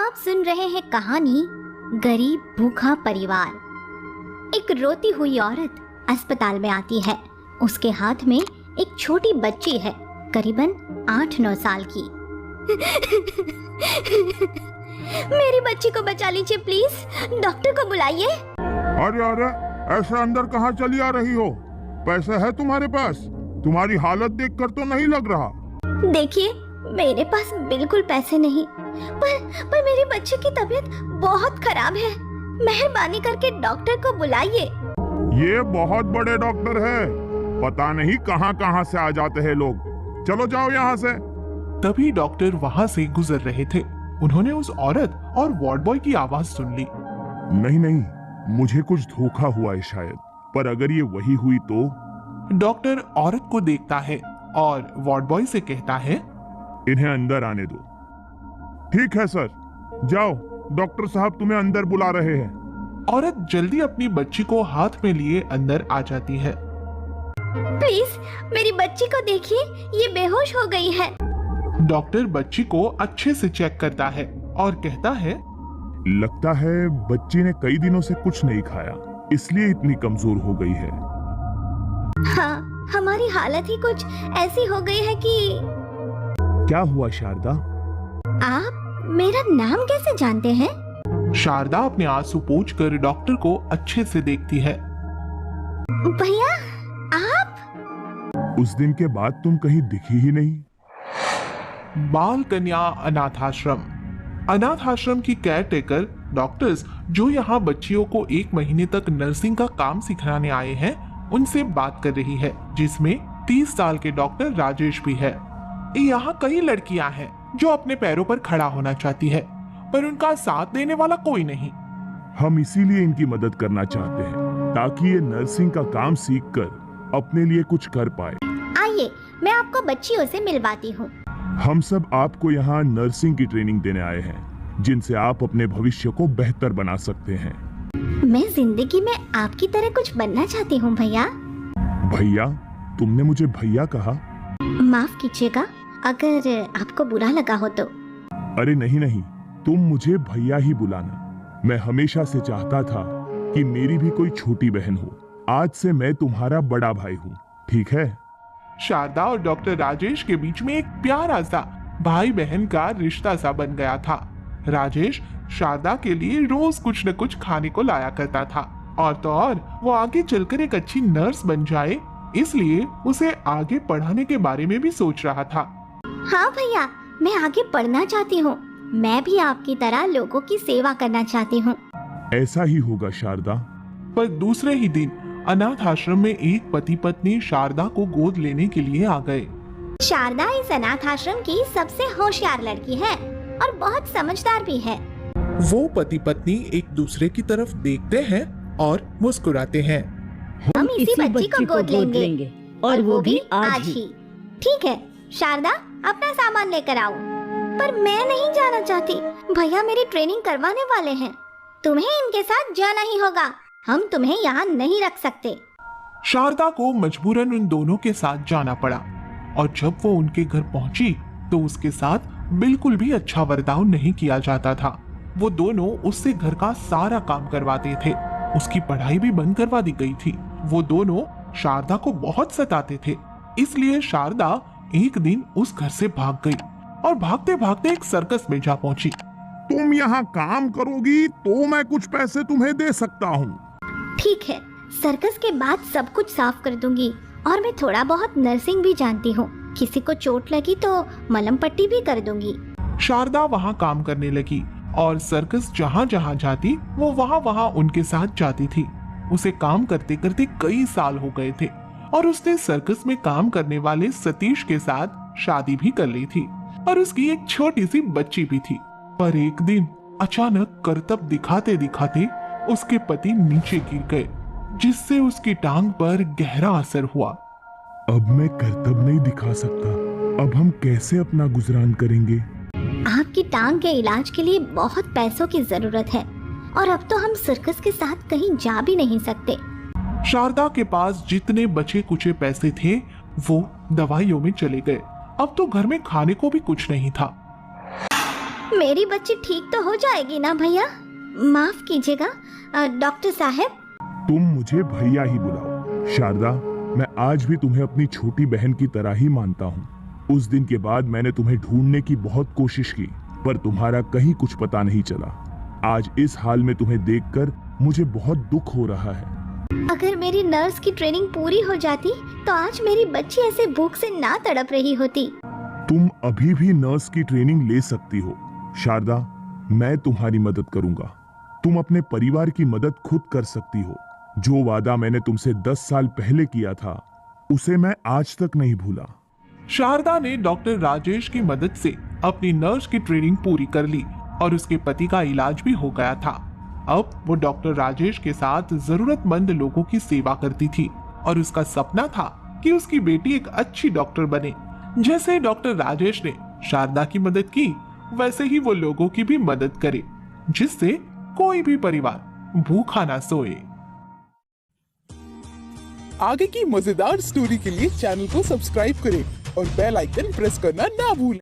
आप सुन रहे हैं कहानी गरीब भूखा परिवार। एक रोती हुई औरत अस्पताल में आती है। उसके हाथ में एक छोटी बच्ची है, करीबन 8-9 साल की। मेरी बच्ची को बचा लीजिए प्लीज, डॉक्टर को बुलाइए। अरे अरे, ऐसे अंदर कहाँ चली आ रही हो? पैसे है तुम्हारे पास? तुम्हारी हालत देखकर तो नहीं लग रहा। देखिए, मेरे पास बिल्कुल पैसे नहीं, पर मेरी बच्ची की तबीयत बहुत खराब है। मेहरबानी करके डॉक्टर को बुलाइए। ये बहुत बड़े डॉक्टर है, पता नहीं कहाँ कहाँ से आ जाते हैं लोग। चलो जाओ यहाँ से। तभी डॉक्टर वहाँ से गुजर रहे थे। उन्होंने उस औरत और वार्ड बॉय की आवाज सुन ली। नहीं नहीं, मुझे कुछ धोखा हुआ है शायद, पर अगर ये वही हुई तो। डॉक्टर औरत को देखता है और वार्ड बॉय से कहता है, इन्हें अंदर आने दो। ठीक है सर, जाओ, डॉक्टर साहब तुम्हें अंदर बुला रहे हैं। औरत जल्दी अपनी बच्ची को हाथ में लिए अंदर आ जाती है। प्लीज मेरी बच्ची को देखिए, ये बेहोश हो गई है। डॉक्टर बच्ची को अच्छे से चेक करता है और कहता है, लगता है बच्ची ने कई दिनों से कुछ नहीं खाया, इसलिए इतनी कमजोर हो गई है। हाँ, हमारी हालत ही कुछ ऐसी हो गई है कि। क्या हुआ शारदा? आप मेरा नाम कैसे जानते हैं? शारदा अपने आंसू पोंछकर डॉक्टर को अच्छे से देखती है। भैया, आप? उस दिन के बाद तुम कहीं दिखी ही नहीं। बाल कन्या अनाथाश्रम। अनाथाश्रम की केयर टेकर डॉक्टर्स जो यहाँ बच्चियों को 1 महीने तक नर्सिंग का काम सिखाने आए हैं, उनसे बात कर रही है, जिसमें 30 साल के डॉक्टर राजेश भी है। यहाँ कई लड़कियां हैं जो अपने पैरों पर खड़ा होना चाहती है, पर उनका साथ देने वाला कोई नहीं। हम इसीलिए इनकी मदद करना चाहते हैं, ताकि ये नर्सिंग का काम सीखकर अपने लिए कुछ कर पाए। आइए, मैं आपको बच्चियों से मिलवाती हूँ। हम सब आपको यहाँ नर्सिंग की ट्रेनिंग देने आए हैं, जिनसे आप अपने भविष्य को बेहतर बना सकते हैं। मैं जिंदगी में आपकी तरह कुछ बनना चाहती हूँ भैया। भैया? तुमने मुझे भैया कहा? माफ कीजिएगा अगर आपको बुरा लगा हो तो। अरे नहीं नहीं, तुम मुझे भैया ही बुलाना। मैं हमेशा से चाहता था कि मेरी भी कोई छोटी बहन हो। आज से मैं तुम्हारा बड़ा भाई हूँ, ठीक है? शारदा और डॉक्टर राजेश के बीच में एक प्यारा सा भाई बहन का रिश्ता सा बन गया था। राजेश शारदा के लिए रोज कुछ न कुछ खाने को लाया करता था, और तो और वो आगे चलकर एक अच्छी नर्स बन जाए, इसलिए उसे आगे पढ़ाने के बारे में भी सोच रहा था। हाँ भैया, मैं आगे पढ़ना चाहती हूँ। मैं भी आपकी तरह लोगों की सेवा करना चाहती हूँ। ऐसा ही होगा शारदा। पर दूसरे ही दिन अनाथ आश्रम में एक पति पत्नी शारदा को गोद लेने के लिए आ गए। शारदा इस अनाथ आश्रम की सबसे होशियार लड़की है और बहुत समझदार भी है। वो पति पत्नी एक दूसरे की तरफ देखते हैं और मुस्कुराते हैं। हम इसी बच्ची को गोद लेंगे और वो भी आज ही। ठीक है शारदा, अपना सामान लेकर आओ। पर मैं नहीं जाना चाहती, भैया मेरी ट्रेनिंग करवाने वाले हैं। तुम्हें इनके साथ जाना ही होगा, हम तुम्हें यहाँ नहीं रख सकते। शारदा को मजबूरन उन दोनों के साथ जाना पड़ा, और जब वो उनके घर पहुंची तो उसके साथ बिल्कुल भी अच्छा बर्ताव नहीं किया जाता था। वो दोनों उससे घर का सारा काम करवाते थे, उसकी पढ़ाई भी बंद करवा दी गई थी। वो दोनों शारदा को बहुत सताते थे, इसलिए शारदा एक दिन उस घर से भाग गई और भागते भागते एक सर्कस में जा पहुंची। तुम यहाँ काम करोगी तो मैं कुछ पैसे तुम्हें दे सकता हूँ। ठीक है, सर्कस के बाद सब कुछ साफ कर दूंगी, और मैं थोड़ा बहुत नर्सिंग भी जानती हूँ। किसी को चोट लगी तो मलहम पट्टी भी कर दूंगी। शारदा वहाँ काम करने लगी और सर्कस जहाँ जहाँ जाती वो वहाँ वहाँ उनके साथ जाती थी। उसे काम करते करते कई साल हो गए थे और उसने सर्कस में काम करने वाले सतीश के साथ शादी भी कर ली थी और उसकी एक छोटी सी बच्ची भी थी। पर एक दिन अचानक करतब दिखाते दिखाते उसके पति नीचे गिर गए, जिससे उसकी टांग पर गहरा असर हुआ। अब मैं करतब नहीं दिखा सकता, अब हम कैसे अपना गुजरान करेंगे? आपकी टांग के इलाज के लिए बहुत पैसों की जरूरत है, और अब तो हम सर्कस के साथ कहीं जा भी नहीं सकते। शारदा के पास जितने बचे कुचे पैसे थे वो दवाइयों में चले गए। अब तो घर में खाने को भी कुछ नहीं था। मेरी बच्ची ठीक तो हो जाएगी ना भैया? माफ कीजिएगा डॉक्टर साहब। तुम मुझे भैया ही बुलाओ। शारदा, मैं आज भी तुम्हें अपनी छोटी बहन की तरह ही मानता हूँ। उस दिन के बाद मैंने तुम्हें ढूंढने की बहुत कोशिश की, पर तुम्हारा कहीं कुछ पता नहीं चला। आज इस हाल में तुम्हें देखकर मुझे बहुत दुख हो रहा है। अगर मेरी नर्स की ट्रेनिंग पूरी हो जाती तो आज मेरी बच्ची ऐसे भूख से ना तड़प रही होती। तुम अभी भी नर्स की ट्रेनिंग ले सकती हो शारदा। मैं तुम्हारी मदद करूंगा। तुम अपने परिवार की मदद खुद कर सकती हो। जो वादा मैंने तुमसे 10 साल पहले किया था, उसे मैं आज तक नहीं भूला। शारदा ने डॉक्टर राजेश की मदद से अपनी नर्स की ट्रेनिंग पूरी कर ली और उसके पति का इलाज भी हो गया था। अब वो डॉक्टर राजेश के साथ जरूरतमंद लोगों की सेवा करती थी और उसका सपना था कि उसकी बेटी एक अच्छी डॉक्टर बने। जैसे डॉक्टर राजेश ने शारदा की मदद की, वैसे ही वो लोगों की भी मदद करे, जिससे कोई भी परिवार भूखा ना सोए। आगे की मजेदार स्टोरी के लिए चैनल को सब्सक्राइब करें और बेल आइकन प्रेस करना ना भूलें।